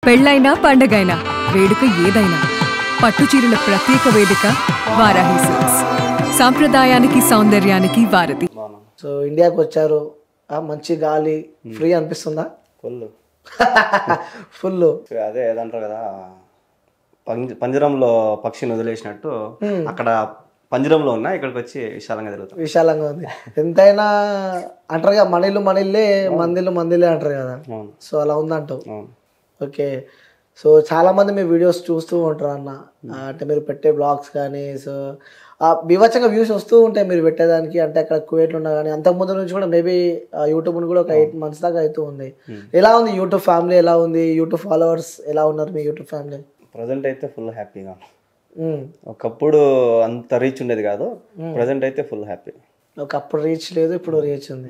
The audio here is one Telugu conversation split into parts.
పెళ్ళైనా పండగైనా వేడుక ఏదైనా పట్టుచీరల ప్రత్యేక వేదిక వారాహి సిల్క్స్. సాంప్రదాయానికి సౌందర్యానికి వారధి. సో ఇండియాకి వచ్చారు, మంచి గాలి ఫ్రీ అనిపిస్తుందా? ఫుల్ అదే ఏదంటారు కదా, పంజరంలో పక్షిని వదిలేసినట్టు అక్కడ పంజరంలో ఉన్నా ఇక్కడికి వచ్చి విశాలంగా తిరుగుతాం. విశాలంగా ఉంది. ఎంతైనా అంటారు కదా, మనీళ్ళు మనీళ్ళే మందిళ్ళు మందిలే అంటారు కదా. సో అలా ఉందంటావు. ఓకే. సో చాలా మంది మీ వీడియోస్ చూస్తూ ఉంటారు అన్న, అంటే మీరు పెట్టే బ్లాగ్స్ కానీ, సో బీభత్సంగా వ్యూస్ వస్తూ ఉంటాయి మీరు పెట్టేదానికి. అంటే అక్కడ కువైట్లో ఉన్నా కానీ అంతకుముందు నుంచి కూడా మేబీ యూట్యూబ్ కూడా ఒక 8 months దాకా అవుతూ ఉంది. ఎలా ఉంది యూట్యూబ్ ఫ్యామిలీ? ఎలా ఉంది యూట్యూబ్ ఫాలోవర్స్? ఎలా ఉన్నారు మీ యూట్యూబ్ ఫ్యామిలీ? ప్రజెంట్ అయితే ఫుల్ హ్యాపీగా. ఒకప్పుడు అంత రీచ్ ఉండేది కాదు, ప్రజెంట్ అయితే ఫుల్ హ్యాపీ. ఒకప్పుడు రీచ్ లేదు, ఇప్పుడు రీచ్ ఉంది.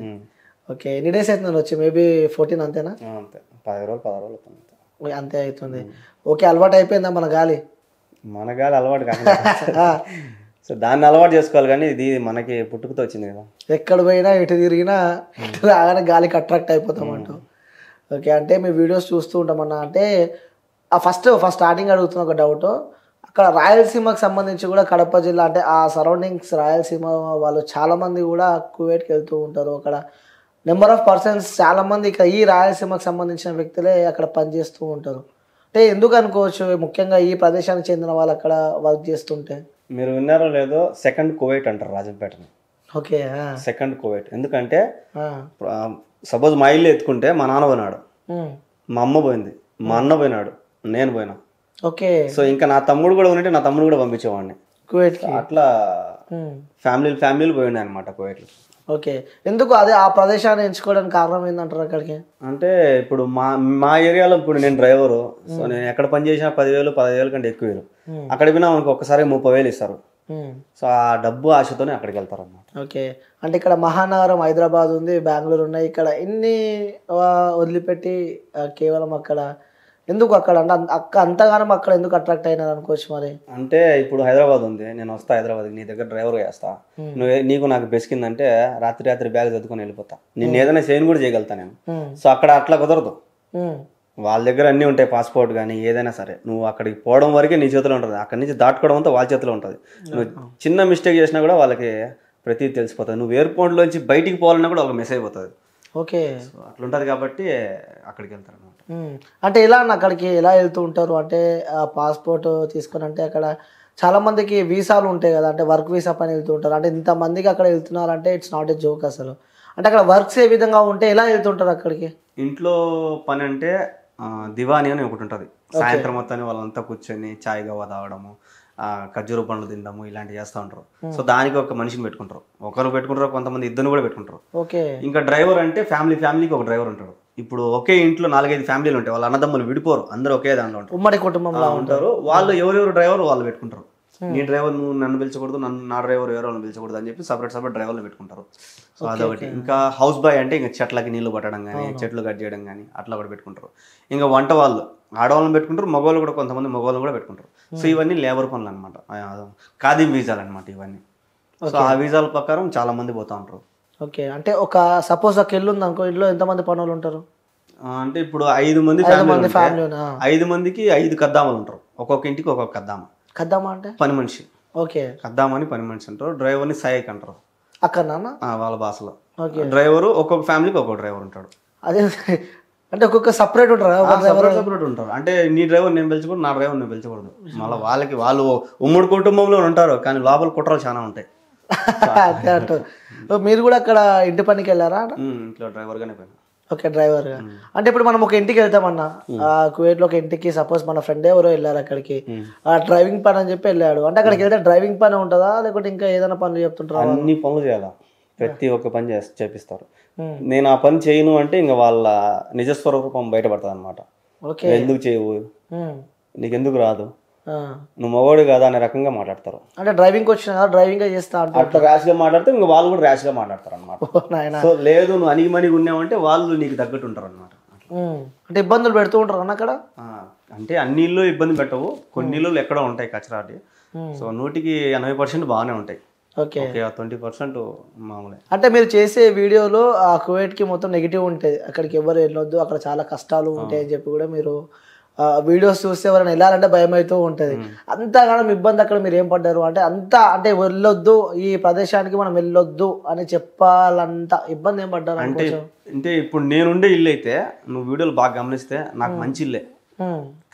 ఓకే. ఎన్ని డేస్ అవుతుంది వచ్చి? మేబీ 14 అంతేనా? అంతే, 10 రోజులు అంతే అవుతుంది. ఓకే. అలవాటు అయిపోయిందా మన గాలి? మన గాలి అలవాటు కాకుండా సో దాన్ని అలవాటు చేసుకోవాలి, కానీ ఇది మనకి పుట్టుకతో వచ్చింది కదా. ఎక్కడ పోయినా ఎటు తిరిగినా ఎటు రాగానే గాలికి అట్రాక్ట్ అయిపోతాం అంటాం. ఓకే. అంటే మీ వీడియోస్ చూస్తూ ఉంటామన్నా. అంటే ఫస్ట్ స్టార్టింగ్ అడుగుతున్న ఒక డౌట్, అక్కడ రాయలసీమకు సంబంధించి కూడా కడప జిల్లా అంటే ఆ సరౌండింగ్స్ రాయలసీమ వాళ్ళు చాలామంది కూడా కువైట్కి వెళ్తూ ఉంటారు. అక్కడ నెంబర్ ఆఫ్ పర్సన్స్ చాలామంది ఇక్కడ ఈ రాయలసీమకు సంబంధించిన వ్యక్తులే అక్కడ పనిచేస్తూ ఉంటారు. అంటే ఎందుకు అనుకోవచ్చు, ముఖ్యంగా ఈ ప్రదేశానికి చెందిన వాళ్ళు అక్కడ వర్క్ చేస్తుంటే? మీరు విన్నారో లేదో, సెకండ్ కువైట్ అంటారు రాజంపేటని. ఓకే. సెకండ్ కువైట్ ఎందుకంటే సపోజ్ మా ఇల్లు ఎత్తుకుంటే మా నాన్న పోయినాడు, మా అమ్మ పోయింది, మా అన్న పోయినాడు, నేను పోయినా. ఓకే. సో ఇంకా నా తమ్ముడు కూడా ఉంటే నా తమ్ముడు కూడా పంపించేవాడిని కువైట్కి. అట్లా ఫ్యామిలీలు పోయినాయి అనమాట కువైట్లో. ఓకే. ఎందుకు అదే ఆ ప్రదేశాన్ని ఎంచుకోవడానికి కారణం ఏంటంటారు అక్కడికి? అంటే ఇప్పుడు మా ఏరియాలో ఇప్పుడు నేను డ్రైవరు, సో నేను ఎక్కడ పని చేసినా 10,000 కంటే ఎక్కువ వేరు. అక్కడ పోయినా మనకు ఒక్కసారి 30,000 ఇస్తారు. సో ఆ డబ్బు ఆశతోనే అక్కడికి వెళ్తారు అన్నమాట. ఓకే. అంటే ఇక్కడ మహానగరం హైదరాబాద్ ఉంది, బెంగళూరు ఉన్నాయి, ఇక్కడ ఇన్ని వదిలిపెట్టి కేవలం అక్కడ ఎందుకు? అక్కడ అంటే అంతగానం అక్కడ ఎందుకు అట్రాక్ట్ అయినారు అనుకోవచ్చు మరి? అంటే ఇప్పుడు హైదరాబాద్ ఉంది, నేను వస్తా హైదరాబాద్కి, నీ దగ్గర డ్రైవర్ చేస్తా, నీకు నాకు బెసికిందంటే రాత్రి బ్యాగ్ చదువుకొని వెళ్ళిపోతా, నిన్ను ఏదైనా చేయని కూడా చేయగలుగుతా నేను. సో అక్కడ అట్లా కుదరదు. వాళ్ళ దగ్గర అన్నీ ఉంటాయి, పాస్పోర్ట్ కానీ ఏదైనా సరే. నువ్వు అక్కడికి పోవడం వరకే నీ చేతిలో ఉంటుంది, అక్కడి నుంచి దాటుకోవడం అంతా వాళ్ళ చేతిలో ఉంటుంది. నువ్వు చిన్న మిస్టేక్ చేసినా కూడా వాళ్ళకి ప్రతిదీ తెలిసిపోతుంది. నువ్వు ఎయిర్పోర్ట్లోంచి బయటికి పోవాలన్నా కూడా ఒక మెసేజ్ అయిపోతుంది. ఓకే. అట్లుంటుంది కాబట్టి అక్కడికి వెళ్తారు అనమాట. అంటే ఎలా అక్కడికి ఎలా వెళ్తూ ఉంటారు? అంటే పాస్పోర్ట్ తీసుకొని, అంటే అక్కడ చాలా మందికి వీసాలు ఉంటాయి కదా, అంటే వర్క్ వీసా పని వెళ్తూ ఉంటారు. అంటే ఇంతమందికి అక్కడ వెళ్తున్నారంటే ఇట్స్ నాట్ ఏ జోక్ అసలు. అంటే అక్కడ వర్క్స్ ఏ విధంగా ఉంటే ఎలా వెళ్తుంటారు అక్కడికి? ఇంట్లో పని అంటే దివానీ అని ఒకటి ఉంటుంది. సాయంత్రం మొత్తాన్ని వాళ్ళంతా కూర్చొని చాయ్ గవ్వ తాగడము, ఖర్జూర పండ్లు తినడము ఇలాంటివి చేస్తూ ఉంటారు. సో దానికి ఒక మనిషిని పెట్టుకుంటారు, ఒకరు పెట్టుకుంటారు, కొంతమంది ఇద్దరు కూడా పెట్టుకుంటారు. ఓకే. ఇంకా డ్రైవర్ అంటే ఫ్యామిలీకి ఒక డ్రైవర్ ఉంటాడు. ఇప్పుడు ఒకే ఇంట్లో 4-5 ఫ్యామిలీలు ఉంటాయి, వాళ్ళ అన్నదమ్ములు విడిపోరు, అందరూ ఒకే దాంట్లో ఉంటారు, ఉమ్మడి కుటుంబంలో ఉంటారు. వాళ్ళు ఎవరెవరు డ్రైవర్ వాళ్ళు పెట్టుకుంటారు. నీ డ్రైవర్ నువ్వు నన్ను పిలిచకూడదు, నా డ్రైవర్ ఎవరో పిలిచకూడదు అని చెప్పి సపరేట్ డ్రైవర్లు పెట్టుకుంటారు. సో అదొకటి. ఇంకా హౌస్ బాయ్ అంటే ఇంకా చెట్లకి నీళ్లు పట్టడం కానీ, చెట్లు కట్ చేయడం కానీ అట్లా కూడా పెట్టుకుంటారు. ఇంకా వంట వాళ్ళు ఆడవాళ్ళని పెట్టుకుంటారు, మగవాళ్ళు కూడా కొంతమంది మగవాళ్ళని కూడా పెట్టుకుంటారు. సో ఇవన్నీ లేబర్ పనులు అనమాట, ఖాదీ వీసాలు అనమాట ఇవన్నీ. సో ఆ వీసాల ప్రకారం చాలా మంది పోతూ ఉంటారు. ఓకే. అంటే ఒక సపోజ్ ఒక ఇల్లు ఉంది అనుకో, ఇంట్లో ఎంతమంది పనులు ఉంటారు? అంటే ఇప్పుడు 5 మంది ఫ్యామిలీ, 5 మందికి 5 కద్దామలు ఉంటారు, ఒక్కొక్క ఇంటికి ఒక్కొక్క కద్దామా అంటే పని మనిషి. ఓకే. కద్దామని పని మనిషి అంటారు, డ్రైవర్ని సహాయక్ అంటారు అక్కడ వాళ్ళ భాషలో. డ్రైవర్ ఒక్కొక్క ఫ్యామిలీకి ఒక్కొక్క డ్రైవర్ ఉంటాడు. అదే అంటే ఒక్కొక్క సపరేట్ ఉంటారు, సపరేట్ ఉంటారు. అంటే నీ డ్రైవర్ నేను పిలిచకూడదు, నా డ్రైవర్ నేను పిలిచకూడదు. మళ్ళీ వాళ్ళు ఉమ్మడి కుటుంబంలో ఉంటారు, కానీ లోపల కుట్రలు చాలా ఉంటాయి. అంతే అంటారు. మీరు కూడా అక్కడ ఇంటి పనికి వెళ్ళారా? ఇంట్లో డ్రైవర్ గానే పోయినా. ఓకే. డ్రైవర్ గా. అంటే ఇప్పుడు మనం ఒక ఇంటికి వెళ్తామన్నా, కువైట్ లో ఒక ఇంటికి సపోజ్ మన ఫ్రెండ్ ఎవరో వెళ్ళారు అక్కడికి, డ్రైవింగ్ పని అని చెప్పి వెళ్ళాడు అంటే అక్కడికి వెళ్తే డ్రైవింగ్ పని ఉంటుందా, లేకపోతే ఇంకా ఏదైనా పనులు చెప్తుంటారా? అన్ని పనులు చేయాలా, ప్రతి ఒక్క పని చేపిస్తారు. నేను ఆ పని చేయను అంటే ఇంకా వాళ్ళ నిజస్వరూపం బయటపడుతుంది అనమాట. ఎందుకు చేయవు, నీకెందుకు రాదు, నువ్వు మగవాడు కాదా అనే రకంగా మాట్లాడతారు. అంటే డ్రైవింగ్ వచ్చిన డ్రైవింగ్ చేస్తా అట్లా ర్యాష్ గా మాట్లాడితే ఇంకా వాళ్ళు కూడా ర్యాష్ గా మాట్లాడతారు అనమాట. సో లేదు నువ్వు అనిగిమనిగి ఉన్నావంటే వాళ్ళు నీకు తగ్గట్టు ఉంటారు అనమాట. అంటే ఇబ్బందులు పెడుతూ ఉంటారు అక్కడ. అంటే అన్ని ఇళ్ళు ఇబ్బంది పెట్టవు, కొన్ని ఇళ్ళు ఎక్కడో ఉంటాయి కచరాటి. సో 100% బాగానే ఉంటాయి. ఓకే. 20% మామూలే. అంటే మీరు చేసే వీడియోలో ఆ కువైట్ కి మొత్తం నెగిటివ్ ఉంటాయి, అక్కడికి ఎవరు వెళ్ళొద్దు, అక్కడ చాలా కష్టాలు ఉంటాయి అని చెప్పి కూడా మీరు వీడియోస్ చూస్తే ఎవరైనా వెళ్ళాలంటే భయం అవుతూ ఉంటుంది. అంతగానం ఇబ్బంది అక్కడ మీరు ఏం పడ్డారు అంటే అంటే వెళ్ళొద్దు ఈ ప్రదేశానికి మనం వెళ్ళొద్దు అని చెప్పాలంత ఇబ్బంది ఏం పడ్డారు అంటే ఇప్పుడు నేనుండే ఇల్లు అయితే నువ్వు వీడియోలు బాగా గమనిస్తే నాకు మంచి ఇల్లే,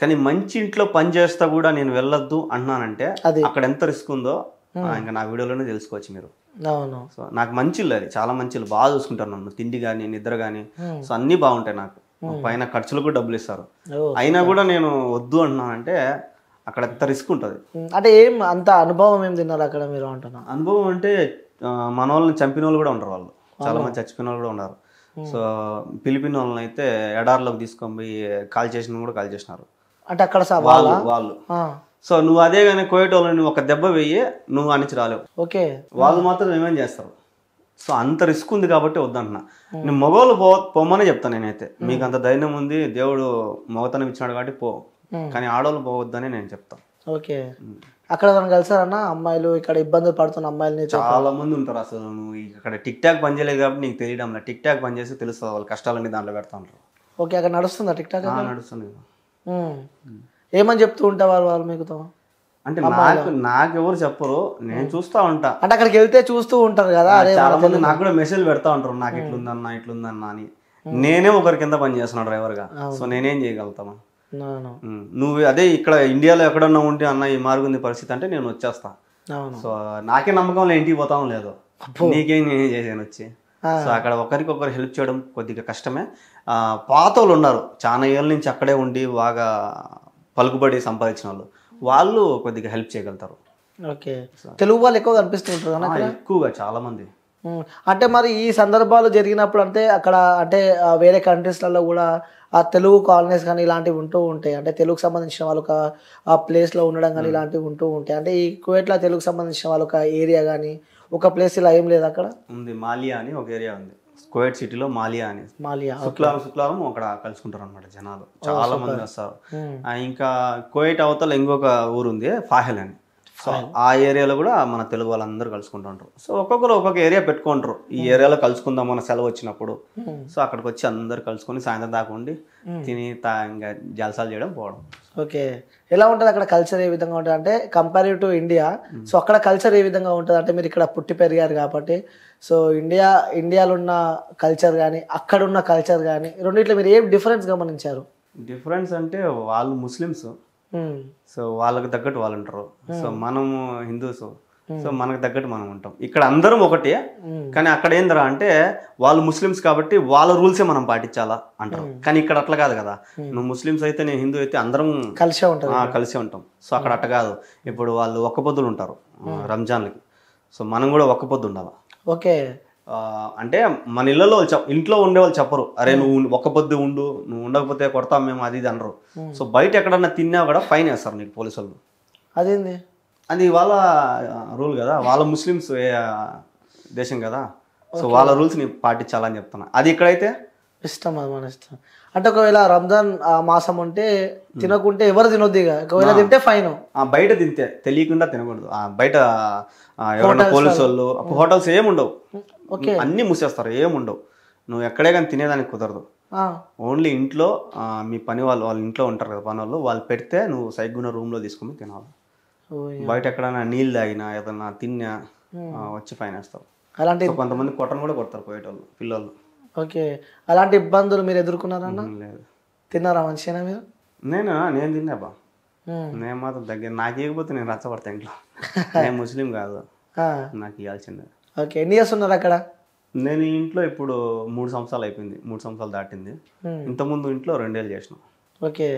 కానీ మంచి ఇంట్లో పని చేస్తా కూడా నేను వెళ్ళొద్దు అంటున్నానంటే అక్కడ ఎంత రిస్క్ ఉందో ఇంకా నా వీడియోలోనే తెలుసుకోవచ్చు మీరు. అవును. సో నాకు మంచి ఇల్లు, అది చాలా మంచి ఇల్లు, బాగా చూసుకుంటారు నన్ను, తిండి కానీ నిద్ర కానీ, సో అన్నీ బాగుంటాయి. నాకు పైన ఖర్చులు కూడా డబ్బులు ఇస్తారు. అయినా కూడా నేను వద్దు అంటున్నానంటే అక్కడ ఎంత రిస్క్ ఉంటుంది. అంటే ఏం అంత అనుభవం ఏం తిన్నారు అక్కడ మీరు అంటున్నా? అనుభవం అంటే మన వాళ్ళని చంపిన వాళ్ళు కూడా ఉంటారు, వాళ్ళు చాలా మంది చచ్చిపోయిన వాళ్ళు కూడా ఉన్నారు. సో ఫిలిపిన్ వాళ్ళని అయితే ఎడార్లోకి తీసుకొని పోయి కాల్ చేసినారు. అంటే అక్కడ వాళ్ళు సో నువ్వు అదే కానీ కోయట వాళ్ళని ఒక దెబ్బ వేయి నువ్వు అనిచి రాలేవు. ఓకే. వాళ్ళు మాత్రం ఏమేం చేస్తారు. సో అంత రిస్క్ ఉంది కాబట్టి వద్దంటున్నా. నేను మగవాళ్ళు పోమనే చెప్తాను నేనైతే. మీకు అంత ధైర్యం ఉంది, దేవుడు మగతనం ఇచ్చినాడు కాబట్టి పో, కానీ ఆడవాళ్ళు పోవద్దని నేను చెప్తాను. ఓకే. అక్కడ కలిసారన్నా అమ్మాయిలు ఇక్కడ ఇబ్బందులు పడుతున్న అమ్మాయిలని? చాలా మంది ఉంటారు. అసలు నువ్వు ఇక్కడ టిక్ టాక్ పని చేయలేదు కాబట్టి నీకు తెలియడం లేదు. టిక్ టాక్ పని చేసి తెలుస్తుంది వాళ్ళ కష్టాలన్నీ దాంట్లో పెడతా ఉంటారు. ఓకే. అక్కడ నడుస్తుందా టిక్ టాక్? నడుస్తుంది. ఏమని చెప్తూ ఉంటారు వాళ్ళు మీకుతో? అంటే నాకెవరు చెప్పరు, నేను చూస్తా ఉంటా. అంటే అక్కడికి వెళ్తే చూస్తూ ఉంటారు కదా, చాలా మంది నాకు కూడా మెసేజ్ పెడతా ఉంటారు, నాకు ఇట్లుందన్నా అని. నేనే ఒకరి కింద పని చేస్తున్నా డ్రైవర్ గా, సో నేనేం చేయగలుగుతాను? నువ్వు అదే ఇక్కడ ఇండియాలో ఎక్కడన్నా ఉంటే అన్న ఈ మార్గుంది పరిస్థితి అంటే నేను వచ్చేస్తా. సో నాకే నమ్మకంలో ఇంటికి పోతాం లేదు, నీకేం నేనేం చేసాను వచ్చి. సో అక్కడ ఒకరికొకరు హెల్ప్ చేయడం కొద్దిగా కష్టమే. పాత వాళ్ళు ఉన్నారు చాలా ఏళ్ళ నుంచి అక్కడే ఉండి బాగా పలుకుబడి సంపాదించిన వాళ్ళు కొద్దిగా హెల్ప్ చేయగలుగుతారు. ఓకే. తెలుగు వాళ్ళు ఎక్కువ కనిపిస్తుంటారు ఎక్కువగా చాలా మంది. అంటే మరి ఈ సందర్భాలు జరిగినప్పుడు అంటే అక్కడ అంటే వేరే కంట్రీస్లలో కూడా ఆ తెలుగు కాలనీస్ కానీ ఇలాంటివి ఉంటూ ఉంటాయి. అంటే తెలుగుకు సంబంధించిన వాళ్ళు ఆ ప్లేస్లో ఉండడం కానీ ఇలాంటివి ఉంటూ ఉంటాయి. అంటే ఈ కువైట్లో తెలుగుకు సంబంధించిన వాళ్ళు ఒక ఏరియా కానీ ఒక ప్లేస్ ఇలా ఏం లేదు అక్కడ? ఉంది, మాలియా అని ఒక ఏరియా ఉంది కువైట్ సిటీలో. మాలియా శుక్రవారం అక్కడ కలుసుకుంటారు అనమాట జనాలు, చాలా మంది వస్తారు. ఇంకా కువైట్ అవతల ఇంకొక ఊరు ఉంది ఫాహెల్ అని, సో ఆ ఏరియాలో కూడా మన తెలుగు వాళ్ళందరూ కలుసుకుంటుంటారు. సో ఒక్కొక్కరు ఒక్కొక్క ఏరియా పెట్టుకుంటారు, ఈ ఏరియాలో కలుసుకుందాం మన సెలవు వచ్చినప్పుడు. సో అక్కడికి వచ్చి అందరు కలుసుకొని సాయంత్రం దాకా ఉండి తిని ఇంకా జలసాలు చేయడం పోవడం. ఓకే. ఎలా ఉంటుంది అక్కడ కల్చర్, ఏ విధంగా ఉంటుంది అంటే కంపేరివ్ టు ఇండియా? సో అక్కడ కల్చర్ ఏ విధంగా ఉంటుంది అంటే మీరు ఇక్కడ పుట్టి పెరిగారు కాబట్టి, సో ఇండియాలో ఉన్న కల్చర్ కానీ అక్కడ ఉన్న కల్చర్ కానీ రెండిట్లో మీరు ఏం డిఫరెన్స్ గమనించారు? డిఫరెన్స్ అంటే వాళ్ళు ముస్లిమ్స్, సో వాళ్ళకి తగ్గట్టు వాళ్ళు ఉంటారు. సో మనము హిందూస్, సో మనకు తగ్గట్టు మనం ఉంటాం. ఇక్కడ అందరం ఒకటే, కానీ అక్కడ ఏందిరా అంటే వాళ్ళు ముస్లిమ్స్ కాబట్టి వాళ్ళ రూల్సే మనం పాటించాలా అంటారు. కానీ ఇక్కడ అట్లా కాదు కదా, నువ్వు ముస్లిమ్స్ అయితే నేను హిందూ అయితే అందరం కలిసే ఉంటాం. సో అక్కడ అట్ట కాదు. ఇప్పుడు వాళ్ళు ఒక్క పొద్దులు ఉంటారు రంజాన్లకి, సో మనం కూడా ఒక్క పొద్దు ఉండాలి. ఓకే. అంటే మన ఇళ్లలో ఇంట్లో ఉండేవాళ్ళు చెప్పరు, అరే నువ్వు ఒక్క పొద్దు ఉండు, నువ్వు ఉండకపోతే కొడతాం మేము, అది ఇది అనరు. సో బయట ఎక్కడన్నా తిన్నా కూడా ఫైన్ వేస్తారు నీకు పోలీసు వాళ్ళు. అదేంది? అది వాళ్ళ రూల్ కదా, వాళ్ళ ముస్లిమ్స్ దేశం కదా, సో వాళ్ళ రూల్స్ ని పాటించాలని చెప్తున్నా. అది ఇక్కడైతే ఇష్టం, అది మన ఇష్టం. అంటే ఒకవేళ రంజాన్ మాసం ఉంటే తినకుంటే ఎవరు తినొద్దు, ఒకవేళ తింటే ఫైన్. బయట తింటే తెలియకుండా తినకూడదు. బయట ఎవరైనా పోలీసు వాళ్ళు, హోటల్స్ ఏముండవు, అన్ని మూసేస్తారు, ఏముండవు. నువ్వు ఎక్కడే కానీ తినేదానికి కుదరదు. ఓన్లీ ఇంట్లో మీ పని వాళ్ళు ఇంట్లో ఉంటారు కదా పని వాళ్ళు పెడితే నువ్వు సైగ్గున్న రూమ్ లో తీసుకుని తినాలి. బయట ఎక్కడైనా నీళ్ళు తాగినా ఏదన్నా తిన్నా వచ్చి ఫైన్ వేస్తారు. అలాంటి కొంతమంది కొట్టను కూడా కొడతారు పోయేటోళ్ళు పిల్లలు. ఓకే. అలాంటి ఇబ్బందులు మీరు ఎదుర్కొన్నారన్న? లేదు. తిన్నారా మంచిగా మీరు? నేను తిన్నాబా, నేను మాత్రం దగ్గర నాకు ఇవ్వకపోతే నేను రచ్చబడతా ఇంట్లో. నేను ముస్లిం కాదు, నాకు ఇవ్వాల్సిందే. ఓకే. ఎన్ని ఇయర్స్ ఉన్నారు అక్కడ? నేను ఇంట్లో ఇప్పుడు 3 సంవత్సరాలు అయిపోయింది, 3 సంవత్సరాలు దాటింది. ఇంతకుముందు ఇంట్లో 2 ఏళ్ళు చేసిన. ఓకే.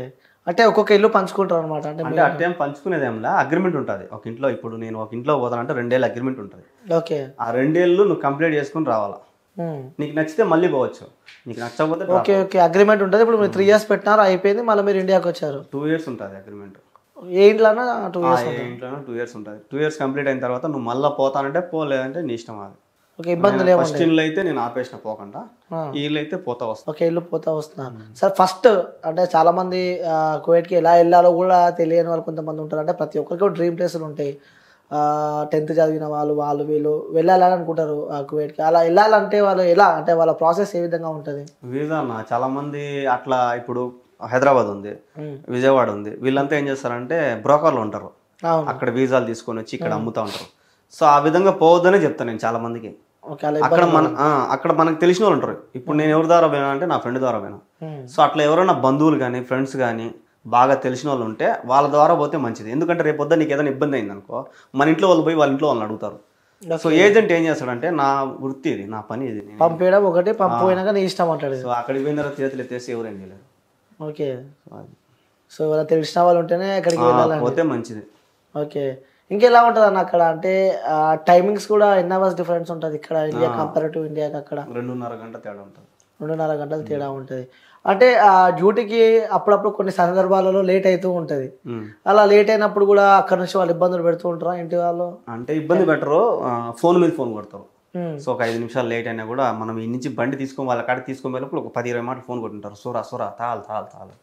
అంటే ఒక్కొక్క ఇల్లు పంచుకుంటారు అనమాట? అంటే అట్టేం పంచుకునేదేమిలా, అగ్రిమెంట్ ఉంటుంది ఒక ఇంట్లో. ఇప్పుడు నేను ఒక ఇంట్లో పోతానంటే 2 ఏళ్ళు అగ్రిమెంట్ ఉంటుంది. ఓకే. ఆ 2 ఏళ్ళు నువ్వు కంప్లీట్ చేసుకుని రావాలా. నీకు నచ్చితే మళ్ళీ పోవచ్చు, నీకు నచ్చకపోతే. ఓకే. ఓకే. అగ్రిమెంట్ ఉంటుంది. ఇప్పుడు మీరు 3 ఇయర్స్ పెట్టినారు, అయిపోయింది, మళ్ళీ మీరు ఇండియాకి వచ్చారు. 2 ఇయర్స్ ఉంటుంది అగ్రిమెంట్. ఏ ఇంట్లోనా 2 ఇయర్స్? ఇంట్లోనే 2 ఇయర్స్ ఉంటుంది. 2 ఇయర్స్ కంప్లీట్ అయిన తర్వాత నువ్వు మళ్ళీ పోతానంటే పోలేదంటే నీ ఇష్టం. అది ఓకే. ఇబ్బందులు ఏమో. ఫస్ట్ ఇల్లు అయితే నేను ఆపేసిన పోకుండా, ఈ ఇల్లు అయితే పోతా వస్తా. ఓకే. ఇల్లు పోతా వస్తున్నారు. సార్ ఫస్ట్ అంటే చాలా మంది కువైట్కి ఎలా వెళ్ళాలో కూడా తెలియని వాళ్ళు కొంతమంది ఉంటారు. అంటే ప్రతి ఒక్కరికి డ్రీమ్ ప్లేసులు ఉంటాయి. 10th చదివిన వాళ్ళు వీళ్ళు వెళ్ళాలని అనుకుంటారు కువైట్కి. అలా వెళ్ళాలంటే వాళ్ళు ఎలా, అంటే వాళ్ళ ప్రాసెస్ ఏ విధంగా ఉంటుంది? వీసా చాలా మంది అట్లా ఇప్పుడు హైదరాబాద్ ఉంది, విజయవాడ ఉంది. వీళ్ళంతా ఏం చేస్తారంటే బ్రోకర్లు ఉంటారు, అవును. అక్కడ వీసాలు తీసుకొని వచ్చి ఇక్కడ అమ్ముతా ఉంటారు. సో ఆ విధంగా పోవద్దనే చెప్తాను నేను చాలా మందికి. ఓకే, అలా అక్కడ మనకు తెలిసిన వాళ్ళు ఉంటారు. ఇప్పుడు నేను ఎవరి ద్వారా పోయినా అంటే నా ఫ్రెండ్ ద్వారా పోయినా. సో అట్లా ఎవరైనా బంధువులు కానీ ఫ్రెండ్స్ కానీ బాగా తెలిసిన వాళ్ళు ఉంటే వాళ్ళ ద్వారా పోతే మంచిది. ఎందుకంటే రేపు పొద్దున్న నీకు ఏదైనా ఇబ్బంది అయింది అనుకో, మన ఇంట్లో వాళ్ళు పోయి వాళ్ళ ఇంట్లో వాళ్ళని అడుగుతారు. సో ఏజెంట్ ఏం చేస్తాడంటే, నా వృత్తి ఇది, నా పని ఇది, పంపేయడం ఒకటి, పంపిపోయినాక నీ ఇష్టం అంటాడు. సో అక్కడికి పోయిన తర్వాత చేతులు ఎత్తేసి ఎవరేం చేయలేరు. ఓకే, సో వాళ్ళ తెలిసిన వాళ్ళు ఉంటేనే అక్కడికి వెళ్ళాలి, పోతే మంచిది. ఓకే. ఇంకెలా ఉంటుంది అన్న అక్కడ అంటే టైమింగ్స్ కూడా ఎన్ని అవర్స్ డిఫరెన్స్ ఉంటుంది ఇక్కడ ఇండియా కంపేర్ టు ఇండియాకి? అక్కడ 2.5 గంట తేడా ఉంటుంది. 2.5 గంటలు తేడా ఉంటుంది. అంటే ఆ డ్యూటీకి అప్పుడప్పుడు కొన్ని సందర్భాలలో లేట్ అవుతూ ఉంటుంది. అలా లేట్ అయినప్పుడు కూడా అక్కడ నుంచి వాళ్ళు ఇబ్బందులు పెడుతూ ఉంటారా ఇంటి వాళ్ళు? అంటే ఇబ్బంది పెట్టరు, ఫోన్ మీద ఫోన్ కొడతారు. సో ఒక 5 నిమిషాలు లేట్ అయినా కూడా మనం ఈ నుంచి బండి తీసుకొని వాళ్ళ కాడికి తీసుకొని వెళ్ళినప్పుడు ఒక 10-20 మాటలు ఫోన్ కొట్టుంటారు. సూరా సూరా తాల్ తాల్ తాల్,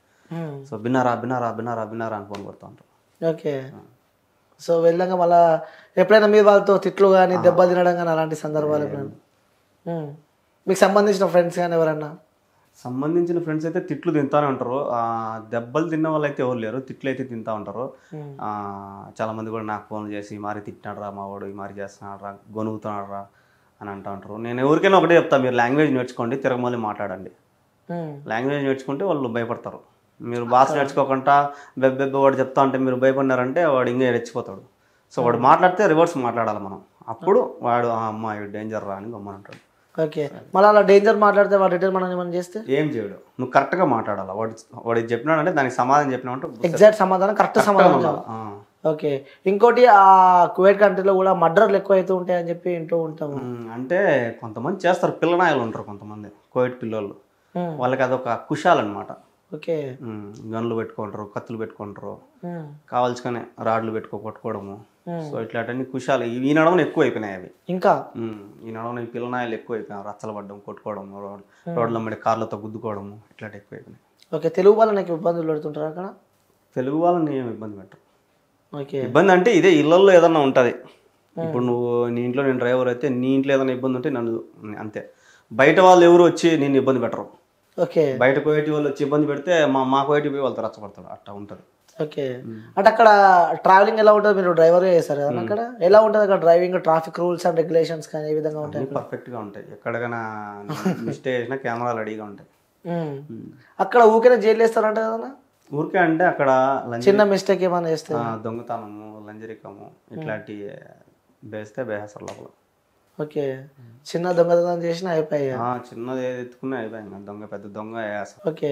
సో బిన్నారా బిన్నారా బిన్నారా బిన్నారా అని ఫోన్ కొడుతూ ఉంటారు. ఓకే, సో వెళ్ళాక మళ్ళీ ఎప్పుడైనా మీరు వాళ్ళతో తిట్లు కానీ దెబ్బలు తినడం కానీ అలాంటి సందర్భాలు ఎప్పుడైనా మీకు సంబంధించిన ఫ్రెండ్స్ కానీ ఎవరన్నా? సంబంధించిన ఫ్రెండ్స్ అయితే తిట్లు తింటానే ఉంటారు. దెబ్బలు తిన్న వాళ్ళు అయితే ఎవరు లేరు, తిట్లు అయితే తింటా ఉంటారు. చాలా మంది కూడా నాకు ఫోన్ చేసి మారి తిట్టినాడు రా మా వాడు, ఈ మారి చేస్తున్నాడు రా, గొనుగుతున్నాడు రా అని అంటూ ఉంటారు. నేను ఎవరికైనా ఒకటే చెప్తాను, మీరు లాంగ్వేజ్ నేర్చుకోండి, తిరగమల్లి మాట్లాడండి. లాంగ్వేజ్ నేర్చుకుంటే వాళ్ళు భయపడతారు. మీరు భాష నేర్చుకోకుండా బెబ్బెబ్బ వాడు చెప్తా అంటే మీరు భయపడినారంటే వాడు ఇంకా రెచ్చిపోతాడు. సో వాడు మాట్లాడితే రివర్స్ మాట్లాడాలి మనం, అప్పుడు వాడు అమ్మ డేంజర్ రా అని గమ్మనంటాడు. ఓకే, మళ్ళీ అలా డేంజర్ మాట్లాడితే వాడు రిటర్న్ మనం చేస్తే ఏం చేయడు, నువ్వు కరెక్ట్గా మాట్లాడాలి. వాడు చెప్పినాడంటే దానికి సమాధానం చెప్పినామంటే ఎగ్జాక్ట్ సమాధానం, కరెక్ట్ సమాధానం. ఓకే, ఇంకోటి ఆ కువైట్ కంట్రీలో కూడా మర్డర్లు ఎక్కువ అవుతూ ఉంటాయి అని చెప్పి వింటూ ఉంటాము. అంటే కొంతమంది చేస్తారు, పిల్లనాయలు ఉంటారు కొంతమంది కువైట్ పిల్లోళ్ళు, వాళ్ళకి అదొక కుషాలన్నమాట. ఓకే, గన్లు పెట్టుకుంటారు, కత్తులు పెట్టుకుంటారు, కావాల్సుకొని రాడ్లు కొట్టుకోవడము. సో ఇట్లాంటి కుషాలు ఈ నడవన ఎక్కువ అయిపోయినాయి అవి. ఇంకా ఈ నడవన ఈ పిల్లనాయలు ఎక్కువ అయిపోయినాయి, రచ్చలు పడ్డం, కొట్టుకోవడం, రోడ్ల మీద కార్లతో గుద్దుకోవడము, ఇట్లాంటి ఎక్కువ అయిపోయినాయి. ఓకే, తెలుగు వాళ్ళు నాకు ఇబ్బందులు పెడుతుంటారు అక్కడ? తెలుగు వాళ్ళని ఏమి ఇబ్బంది పెట్టరు. ఓకే, ఇబ్బంది అంటే ఇదే ఇళ్ళల్లో ఏదన్నా ఉంటుంది. ఇప్పుడు నువ్వు నీ ఇంట్లో నేను డ్రైవర్ అయితే నీ ఇంట్లో ఏదైనా ఇబ్బంది ఉంటే నన్ను అంతే. బయట వాళ్ళు ఎవరు వచ్చి నేను ఇబ్బంది పెట్టరు. ఓకే, బయట కోయటి వాళ్ళు వచ్చి ఇబ్బంది పెడితే మా కోయటి పోయి వాళ్ళతో రచ్చపడతాడు, అట్లా ఉంటుంది. ఓకే, అంటే అక్కడ ట్రావెలింగ్ ఎలా ఉంటుంది? మీరు డ్రైవర్గా చేస్తారు కదా, అక్కడ ఎలా ఉంటుంది అక్కడ driving, traffic rules and regulations కానీ ఏ విధంగా ఉంటాయి? పర్ఫెక్ట్గా ఉంటాయి, ఎక్కడికైనా మిస్టేక్ చేసినా కెమెరాలు రెడీగా ఉంటాయి. అక్కడ ఊరికే జైలు వేస్తారంట కదా? ఊరికే అంటే అక్కడ చిన్న మిస్టేక్ ఏమైనా చేస్తే దొంగతనము, లంజరికము ఇట్లాంటి వేస్తే బేహసర్ లోపల. ఓకే, చిన్న దొంగతనం చేసినా అయిపోయాయి, చిన్నది ఏది ఎత్తుకున్నా అయిపోయింది, దొంగ పెద్ద దొంగ వేస్తారు. ఓకే,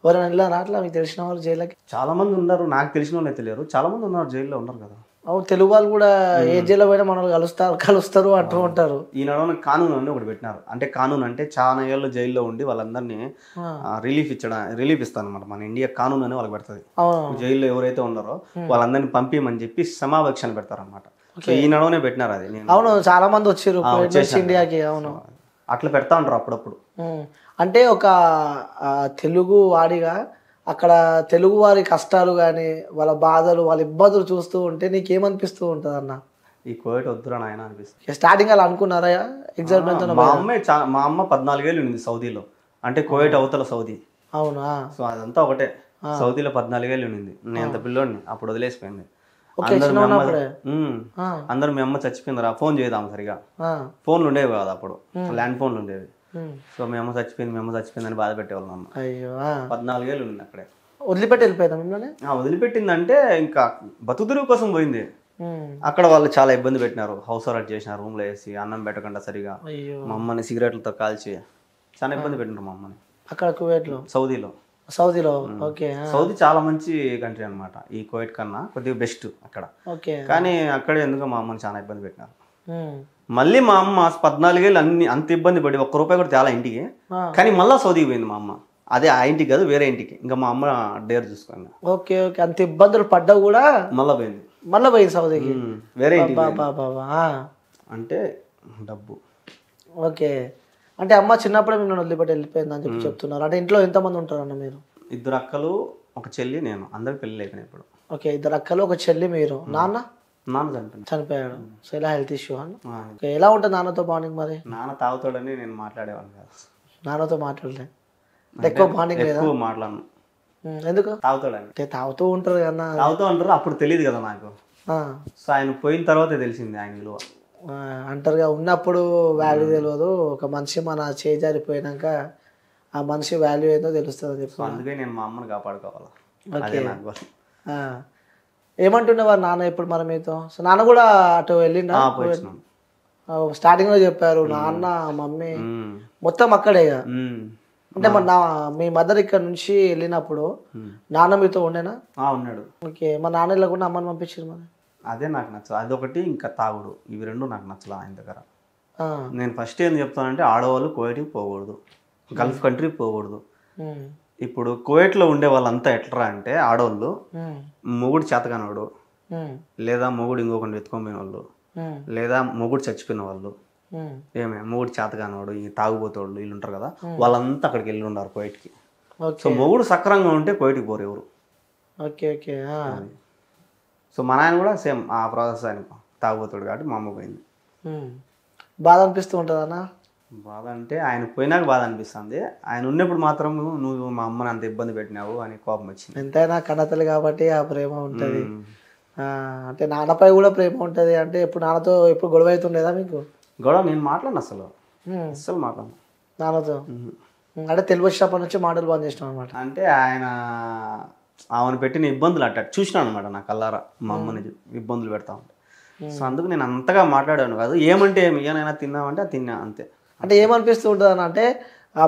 ఎవరైనా వెళ్ళారా అట్లా మీకు తెలిసిన వాళ్ళు జైలుకి? చాలా మంది ఉన్నారు, నాకు తెలిసిన వాళ్ళు అయితే లేరు, చాలా మంది ఉన్నారు జైల్లో ఉన్నారు కదా. అవును, తెలుగు వాళ్ళు కూడా ఏ జైల్లో పోయినా మనల్ని కలుస్తారు అంటూ ఉంటారు. ఈ నడవన కానూన్ అని ఒకటి పెట్టినారు. అంటే కానూన్ అంటే చాలా ఏళ్ళు జైల్లో ఉండి వాళ్ళందరినీ రిలీఫ్ ఇస్తాను అనమాట. మన ఇండియా కానూన్ అని వాళ్ళకి పెడుతుంది. జైల్లో ఎవరైతే ఉన్నారో వాళ్ళందరినీ పంపిమని చెప్పి సమావేక్షణ పెడతారు అనమాట. ఈ నడవనే పెట్టినారు అది. అవును, చాలా మంది వచ్చారు ఇండియాకి. అవును, అట్లా పెడతా ఉంటారు అప్పుడప్పుడు. అంటే ఒక తెలుగు వాడిగా అక్కడ తెలుగు వారి కష్టాలు కానీ వాళ్ళ బాధలు వాళ్ళ ఇబ్బందులు చూస్తూ ఉంటే నీకేమనిపిస్తూ ఉంటుంది అన్న? ఈ కోవిడ్ వద్దురా నాయన అనిపిస్తుంది. స్టార్టింగ్ అలా అనుకున్నారా? ఎగ్జాక్ట్ మా అమ్మ 14 ఏళ్ళు ఉంది సౌదీలో, అంటే కోవిడ్ అవతల సౌదీ. అవునా? సో అదంతా ఒకటే. సౌదీలో 14 ఏళ్ళు ఉంది. నేను అంత పిల్లోడిని, అప్పుడు వదిలేసిపోయింది. అందరూ మీ అమ్మ చచ్చిపోయిందిరా, ఫోన్ చేద్దాం సరిగా. ఫోన్లు ఉండేవి కాదు అప్పుడు, ల్యాండ్ ఫోన్లు ఉండేవి. సో మీ అమ్మ చచ్చిపోయింది అని బాధ పెట్టేవాళ్ళు. అమ్మ 14 ఏళ్ళు ఉంది అక్కడే. వదిలిపెట్టి వెళ్ళిపోయిందా మిమ్మల్ని? వదిలిపెట్టిందంటే ఇంకా బతుకుదురు కోసం పోయింది. అక్కడ వాళ్ళు చాలా ఇబ్బంది పెట్టినారు, హౌస్ అరెస్ట్ చేసినారు, రూమ్ లో వేసి అన్నం పెట్టకుండా సరిగా, మా అమ్మని సిగరెట్లతో కాల్చి చాలా ఇబ్బంది పెట్టినారు మా అమ్మని. అక్కడ కువైట్ లో? సౌదీలో. ఓకే, సౌదీ చాలా మంచి కంట్రీ అనమాట, ఈ కువైట్ కన్నా కొద్దిగా బెస్ట్ అక్కడ. కానీ అక్కడే ఎందుకు మా అమ్మని చాలా ఇబ్బంది పెట్టినారు. మళ్ళీ మా అమ్మ 14 ఏళ్ళు అంత ఇబ్బంది పడి ₹1 కూడా తేలా ఇంటికి, కానీ మళ్ళీ సౌదీకి పోయింది మా అమ్మ. అదే ఆ ఇంటికి కాదు, వేరే ఇంటికి. ఇంకా మా అమ్మ డేర్ చూసుకుంది. ఓకే, అంత ఇబ్బందులు పడ్డా కూడా మళ్ళీ పోయింది సౌదీకి, వేరే ఇంటికి. అంటే డబ్బు. ఓకే, అంటే అమ్మ చిన్నప్పుడే మిమ్మల్ని వదిలిపెట్టి వెళ్ళిపోయింది అని చెప్పి చెప్తున్నారు. అంటే ఇంట్లో ఎంతమంది ఉంటారన్న మీరు? 2 అక్కలు, ఒక చెల్లి, నేను. అందరికి పెళ్ళి అయిపోయినాయి ఇప్పుడు. ఓకే, 2 అక్కలు, ఒక చెల్లి, మీరు. నాన్న చనిపోయాడు. సో ఇలా హెల్త్ ఇష్యూ అన్న. ఎలా ఉంటుంది నాన్నతో బాండింగ్ మరి? నాన్న తాగుతాడని నేను మాట్లాడేవాడిని కాదు. నాన్నతో మాట్లాడలే, ఎక్కువ బాండింగ్ లేదా? ఎక్కువ మాట్లాడను. ఎందుకు తాగుతాడని. అంటే తాగుతూ ఉంటారు కన్నా. తాగుతూ ఉంటారు, అప్పుడు తెలియదు కదా నాకు. సో ఆయన పోయిన తర్వాతే తెలిసింది ఆయన విలువ. అంటారుగా ఉన్నప్పుడు వాల్యూ తెలియదు, ఒక మనిషి మన చేజారిపోయినాక ఆ మనిషి వాల్యూ ఏదో తెలుస్తుంది అని చెప్పి. అందుకే నేను మా అమ్మని కాపాడుకోవాలి. ఓకే. ఏమంటుండేవారు నాన్న ఇప్పుడు మరి మీతో? సో నాన్న కూడా అటు వెళ్ళిండా? స్టార్టింగ్ లో చెప్పారు నాన్న మమ్మీ మొత్తం అక్కడే. అంటే మరి మీ మదర్ ఇక్కడ నుంచి వెళ్ళినప్పుడు నాన్న మీతో ఉండేనా? ఉన్నాడు. ఓకే. మా నాన్న వెళ్ళకుండా అమ్మని పంపించారు మరి? అదే నాకు నచ్చదు, అదొకటి ఇంకా తాగుడు, ఇవి రెండు నాకు నచ్చలేదు ఆయన దగ్గర. నేను ఫస్ట్ ఏం చెప్తానంటే ఆడవాళ్ళు కువైట్కి పోకూడదు, గల్ఫ్ కంట్రీకి పోకూడదు. ఇప్పుడు కువైట్లో ఉండే వాళ్ళంతా ఎట్లా అంటే ఆడవాళ్ళు మొగుడు చేతకానవాడు, లేదా మొగుడు ఇంకొకటి ఎత్తుకొని వాళ్ళు, లేదా మొగుడు చచ్చిపోయిన వాళ్ళు, మొగుడు చేతకానవాడు, ఈ తాగుబోతోళ్ళు వీళ్ళు ఉంటారు కదా, వాళ్ళంతా అక్కడికి వెళ్ళి ఉన్నారు కువైట్కి. సో మొగుడు సక్రంగా ఉంటే కువైట్కి పోరు ఎవరు. Okay okay. సో మా నాయన కూడా సేమ్ ఆ ప్రాసెస్ ఆయన తాగుబోతాడు కాబట్టి మా అమ్మ పోయింది. బాధ అనిపిస్తూ ఉంటుందన్నా? బాధ అంటే ఆయన పోయినాక బాధ అనిపిస్తుంది, ఆయన ఉన్నప్పుడు మాత్రం నువ్వు మా అమ్మని అంత ఇబ్బంది పెట్టినావు అని కోపం వచ్చింది. ఎంతైనా కన్నతల్లి కాబట్టి ఆ ప్రేమ ఉంటుంది. అంటే నాన్నపై కూడా ప్రేమ ఉంటుంది. అంటే ఎప్పుడు నాన్నతో ఎప్పుడు గొడవ అవుతుండేదా మీకు? గొడవ నేను మాట్లాడను అసలు మాట్లాడను నాన్నతో. అంటే తెలుగు వచ్చినప్పటి నుంచి మాటలు బంద్ చేసినాం అనమాట. అంటే ఆయన ఆమెను పెట్టిన ఇబ్బందులు అట్ట చూసినాను అనమాట నా కల్లారా, మా అమ్మని ఇబ్బందులు పెడతా ఉంటా. సో అందుకు నేను అంతగా మాట్లాడాను కాదు, ఏమంటే ఏమైనా తిన్నామంటే తిన్నా అంతే. అంటే ఏమనిపిస్తూ ఉంటుంది అని అంటే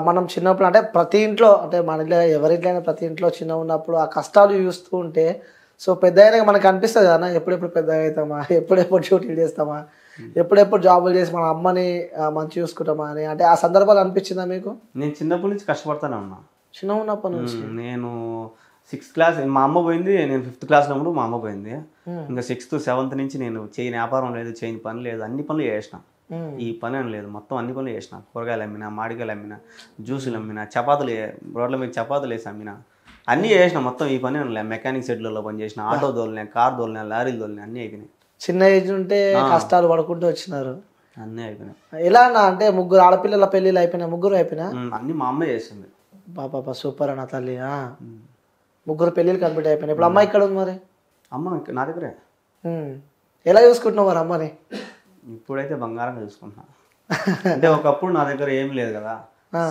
మనం చిన్నప్పుడు అంటే ప్రతి ఇంట్లో అంటే మన ఇంట్లో ఎవరింట్లైనా ప్రతి ఇంట్లో చిన్న ఉన్నప్పుడు ఆ కష్టాలు చూస్తూ ఉంటే సో పెద్ద అయినా మనకు అనిపిస్తుంది కదా ఎప్పుడెప్పుడు పెద్దగా అవుతామా, ఎప్పుడెప్పుడు డ్యూటీలు చేస్తామా, ఎప్పుడెప్పుడు జాబులు చేసి మన అమ్మని మంచి చూసుకుంటామా అని. అంటే ఆ సందర్భాలు అనిపించిందా మీకు? నేను చిన్నప్పటి నుంచి కష్టపడతానే ఉన్నా. చిన్న ఉన్నప్పటి నుంచి నేను 6th క్లాస్ మా అమ్మ పోయింది, నేను 5th క్లాస్లో ఉన్నప్పుడు మా అమ్మ పోయింది. ఇంకా 6th 7th నుంచి నేను చేయని వ్యాపారం లేదు, చేయని పని లేదు, అన్ని పనులు చేసిన. ఈ పని అని లేదు, మొత్తం అన్ని పనులు చేసిన. కూరగాయలు అమ్మినా, మామిడికాయలు అమ్మినా, జ్యూసులు అమ్మినా, చపాతీలు రోడ్ల మీద చపాతీలు వేసి అమ్మినా, అన్నీ చేసిన. మొత్తం ఈ పని అని లేదు, మెకానిక్ షెడ్లలో పని చేసిన, ఆటో దోలినా, కార్ దోలినా, లారీలు దోలినా, అన్నీ అయిపోయినాయి. చిన్న ఏజ్ ఉంటే కష్టాలు పడుకుంటూ వచ్చినారు, అన్నీ అయిపోయినాయి. ఎలా అన్న అంటే ముగ్గురు ఆడపిల్లల పెళ్ళిళ్ళు అయిపోయినా? ముగ్గురు అయిపోయినా? అన్నీ మా అమ్మే చేస్తుంది. బాబా సూపర్ అన్న తల్లి. ముగ్గురు పెళ్ళిళ్ళు కంప్లీట్ అయిపోయినాయి. ఇప్పుడు అమ్మ ఇక్కడ ఉంది మరి? అమ్మ నా దగ్గరే. ఎలా చూసుకుంటున్నావు మరి అమ్మని? ఇప్పుడైతే బంగారంగా చూసుకుంటున్నా. అంటే ఒకప్పుడు నా దగ్గర ఏం లేదు కదా,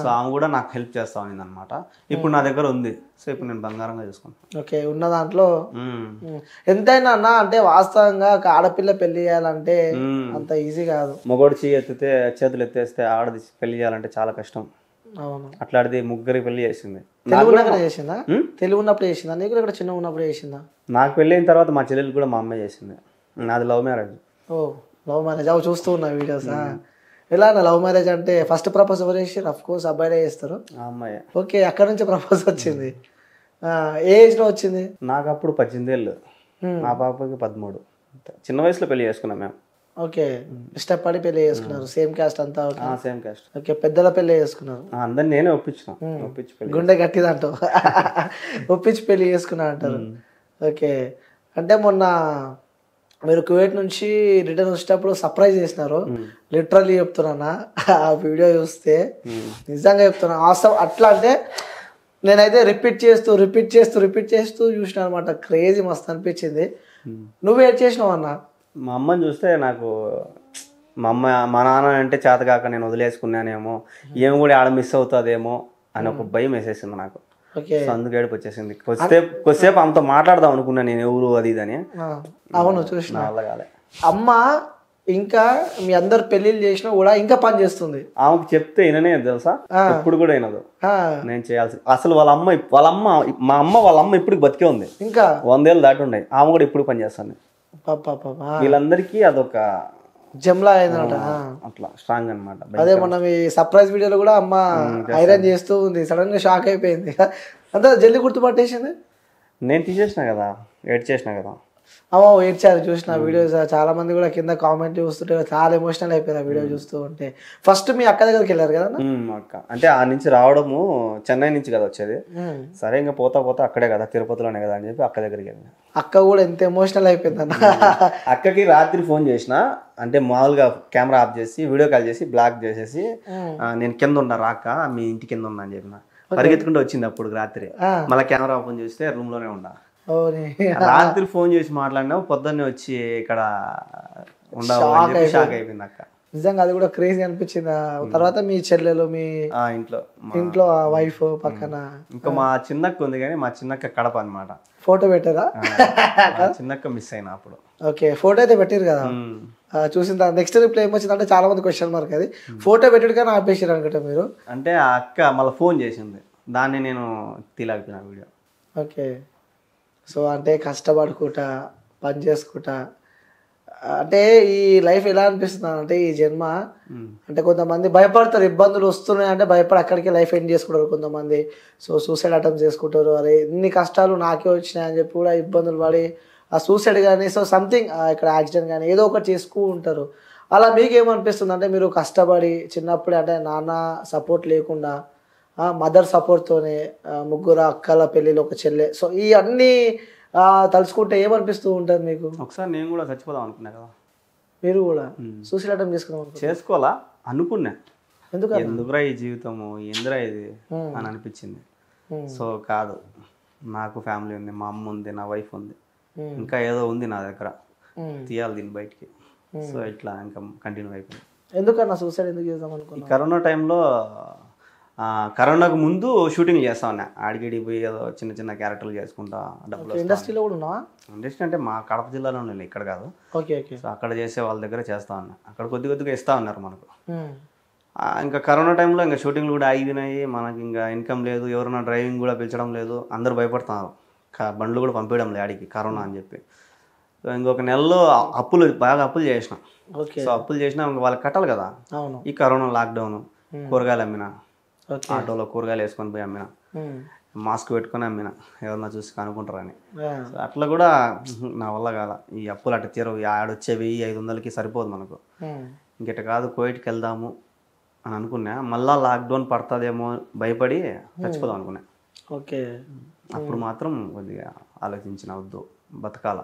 సో ఆమె కూడా నాకు హెల్ప్ చేస్తా ఉంది అనమాట. ఇప్పుడు నా దగ్గర ఉంది, సో ఇప్పుడు నేను బంగారంగా చూసుకుంటాను. ఓకే. ఉన్న దాంట్లో ఎంతైనా అన్న అంటే వాస్తవంగా ఒక ఆడపిల్ల పెళ్లి చేయాలంటే అంత ఈజీ కాదు. మొగోడు చేతులు ఎత్తేస్తే ఆడది పెళ్లి చేయాలంటే చాలా కష్టం. అవును. అట్లాంటిది ముగ్గురికి పెళ్లి చేసింది. తెలుగు ఉన్నప్పుడు చేసిందా? తెలుగు ఉన్నప్పుడు చేసిందా? నీకు ఇక్కడ చిన్న ఉన్నప్పుడు చేసిందా? నాకు పెళ్ళి అయిన తర్వాత మా చెల్లెలు కూడా మా అమ్మాయి చేసింది. నాది లవ్ మ్యారేజ్. ఓ లవ్ మ్యారేజ్. అవి చూస్తూ ఉన్నా వీడియోస్. ఎలా అన్న లవ్ మ్యారేజ్ అంటే ఫస్ట్ ప్రపోజ్ ఎవరు చేసారు? అఫ్ కోర్స్ అబ్బాయిలే చేస్తారు. అమ్మాయి. ఓకే. అక్కడ నుంచి ప్రపోజ్ వచ్చింది. ఏ ఏజ్ లో వచ్చింది? నాకు అప్పుడు 18 ఏళ్ళు, మా పాపకి 13. చిన్న వయసులో పెళ్లి చేసుకున్నాం మేము. ఓకే. ఇష్టపడి పెళ్లి చేసుకున్నారు. సేమ్ క్యాస్ట్ అంతా? Same caste. ఓకే. పెద్దల పెళ్లి చేసుకున్నారు. అందరిని నేనే ఒప్పించిన. గుండె గట్టిదంటావు, ఒప్పించి పెళ్లి చేసుకున్నా అంటారు. ఓకే. అంటే మొన్న మీరు కువైట్ నుంచి రిటర్న్ వచ్చేటప్పుడు సర్ప్రైజ్ చేసినారు. లిటరల్లీ చెప్తున్నా, ఆ వీడియో చూస్తే నిజంగా చెప్తున్నా అవసరం. అట్లా అంటే నేనైతే రిపీట్ చేస్తూ చూసిన అనమాట. క్రేజీ మస్తు అనిపించింది. నువ్వు ఏడ్ చేసినావు అన్న? మా అమ్మని చూస్తే నాకు మా నాన్న అంటే చేతకాక నేను వదిలేసుకున్నానేమో, ఏమో కూడా ఆడ మిస్ అవుతుందేమో అని ఒక భయం వేసేసింది నాకు. అందుకు ఏడుపు వచ్చేసింది. కొద్దిసేపు ఆమెతో మాట్లాడదాం అనుకున్నా నేను, ఎవరు అది ఇది అని. అవును చూసిన. అమ్మ ఇంకా మీ అందరు పెళ్లిళ్ళు చేసినా కూడా ఇంకా పని చేస్తుంది. ఆమెకు చెప్తే విననే తెలుసా, ఇప్పుడు కూడా వినదు. నేను చేయాల్సి అసలు వాళ్ళ అమ్మ ఇప్పుడు బతికే ఉంది. ఇంకా 100 ఏళ్ళు దాటి ఉన్నాయి. ఆమె కూడా ఇప్పుడు పని చేస్తాను. వీళ్ళందరికీ అదొక జమ్లా అయిందన్నమాట. అట్లా స్ట్రాంగ్ అనమాట. అదే మొన్న మీ సర్ప్రైజ్ వీడియోలో కూడా అమ్మ ఐరన్ చేస్తూ ఉంది, సడన్ గా షాక్ అయిపోయింది. అంతా జల్దీ గుర్తుపట్టేసింది. నేను తీసేసిన కదా, ఎడిట్ చేసిన కదా. అమ్మో ఏడ్చారు చూసిన వీడియోస్. చాలా మంది కూడా కింద కామెంట్ చూస్తుంటే చాలా ఎమోషనల్ అయిపోయారు ఆ వీడియో చూస్తూ ఉంటే. ఫస్ట్ మీ అక్క దగ్గరికి వెళ్ళారు కదా? అక్క అంటే ఆ నుంచి రావడము చెన్నై నుంచి కదా వచ్చేది. సరే ఇంకా పోతా అక్కడే కదా, తిరుపతిలోనే కదా అని చెప్పి అక్క దగ్గరికి వెళ్ళిన. అక్క కూడా ఎంత ఎమోషనల్ అయిపోయింది అన్న. అక్కకి రాత్రి ఫోన్ చేసిన, అంటే మామూలుగా కెమెరా ఆఫ్ చేసి వీడియో కాల్ చేసి బ్లాక్ చేసేసి, నేను కింద ఉన్నా రాక మీ ఇంటి కింద ఉన్నా అని చెప్పిన. పరిగెత్తుకుంటూ వచ్చింది అప్పుడు రాత్రి. మళ్ళీ కెమెరా ఓపెన్ చేస్తే రూమ్ లోనే ఉండా. రాత్రి ఫోన్ చేసి మాట్లాడినా పొద్దున్నే వచ్చి ఇక్కడ ఉండవు షాక్ అయిపోయింది అక్క. నిజంగా అది కూడా క్రేజీ అనిపించింది. తర్వాత మీ చెల్లెలు మీ ఇంట్లో వైఫ్ పక్కన ఇంకా మా చిన్నక్క ఉంది, కానీ మా చిన్నక్క కడప అన్నమాట. ఫోటో పెట్టారా? చిన్నక్క మిస్ అయినా అప్పుడు. ఓకే, ఫోటో అయితే పెట్టారు కదా, చూసిన తర్వాత నెక్స్ట్ రిప్లై ఏమొచ్చిందంటే చాలా మంది క్వశ్చన్ మార్క్ అది ఫోటో పెట్టాడు కానీ ఆపేసారు అనుకుంటా మీరు. అంటే ఆ అక్క మళ్ళీ ఫోన్ చేసింది, దాన్ని నేను తీలాగిపోయిన వీడియో. ఓకే, సో అంటే కష్టపడుకుంటా పని చేసుకుంటా అంటే ఈ లైఫ్ ఎలా అనిపిస్తుంది అంటే ఈ జన్మ అంటే కొంతమంది భయపడతారు, ఇబ్బందులు వస్తున్నాయి అంటే భయపడి అక్కడికి లైఫ్ ఎండ్ చేసుకుంటారు కొంతమంది. సో సూసైడ్ అటెంప్ట్ చేసుకుంటారు, అరే ఇన్ని కష్టాలు నాకే వచ్చినాయి అని చెప్పి కూడా ఇబ్బందులు పడి ఆ సూసైడ్ కానీ సో సంథింగ్ ఇక్కడ యాక్సిడెంట్ కానీ ఏదో ఒకటి చేసుకుంటూ ఉంటారు. అలా మీకేమనిపిస్తుంది అంటే మీరు కష్టపడి చిన్నప్పుడే అంటే నాన్న సపోర్ట్ లేకుండా మదర్ సపోర్ట్తోనే ముగ్గురు అక్కల పెళ్ళిలో ఒక చెల్లె, సో ఈ అన్నీ తలుచుకుంటే ఏమనిపిస్తూ ఉంటుంది మీకు? ఒకసారి నేను కూడా చచ్చిపోదాం అనుకున్నా కదా. మీరు కూడా సూసైడ్ అటెంప్ట్ చేసుకోవాలా అనుకున్నా, ఎందుకురా ఈ జీవితము ఎందురా ఇది అని అనిపించింది. సో కాదు, నాకు ఫ్యామిలీ ఉంది, మా అమ్మ ఉంది, నా వైఫ్ ఉంది, ఇంకా ఏదో ఉంది నా దగ్గర, తీయాలి దీన్ని బయటికి. సో ఇట్లా ఇంకా కంటిన్యూ అయిపోయింది. ఎందుకన్నా సూసైడ్ ఎందుకు చేద్దాం అనుకున్నా? కరోనా టైంలో కరోనాకు ముందు షూటింగ్ చేస్తా ఉన్నా, ఆడిగిడి పోయి ఏదో చిన్న చిన్న క్యారెక్టర్లు చేసుకుంటా డబ్బులు. ఇండస్ట్రీలో కూడా ఉన్నావా? ఇండస్ట్రీ అంటే మా కడప జిల్లాలో ఉన్నాయి, ఇక్కడ కాదు. Okay okay. సో అక్కడ చేసే వాళ్ళ దగ్గర చేస్తా ఉన్నా, అక్కడ కొద్దిగా ఇస్తా ఉన్నారు మనకు. ఇంకా కరోనా టైంలో ఇంకా షూటింగ్లు కూడా ఆగినాయి, మనకి ఇంకా ఇన్కమ్ లేదు, ఎవరైనా డ్రైవింగ్ కూడా పిలిచడం లేదు, అందరూ భయపడుతున్నారు, బండ్లు కూడా పంపించడం లేదు ఆడికి కరోనా అని చెప్పి. సో ఇంకొక నెలలో బాగా అప్పులు చేసిన. సో అప్పులు చేసినా ఇంకా వాళ్ళకి కట్టాలి కదా. ఈ కరోనా లాక్డౌన్, కూరగాయలు అమ్మినా, ఆటోలో కూరగాయలు వేసుకొని పోయి అమ్మినా, మాస్క్ పెట్టుకొని అమ్మినా, ఎవరన్నా చూసి కనుక్కుంటారని. అట్లా కూడా నా వల్ల కాల, ఈ అప్పులు అట్ట తీరవు, ఆడొచ్చే 1500కి సరిపోదు మనకు, ఇంకెట కాదు కోవిడ్కి వెళ్దాము అని అనుకున్నా. మళ్ళా లాక్డౌన్ పడుతుందేమో భయపడి చచ్చిపోదాం అనుకున్నా. ఓకే, అప్పుడు మాత్రం కొద్దిగా ఆలోచించిన, వద్దు బతకాల.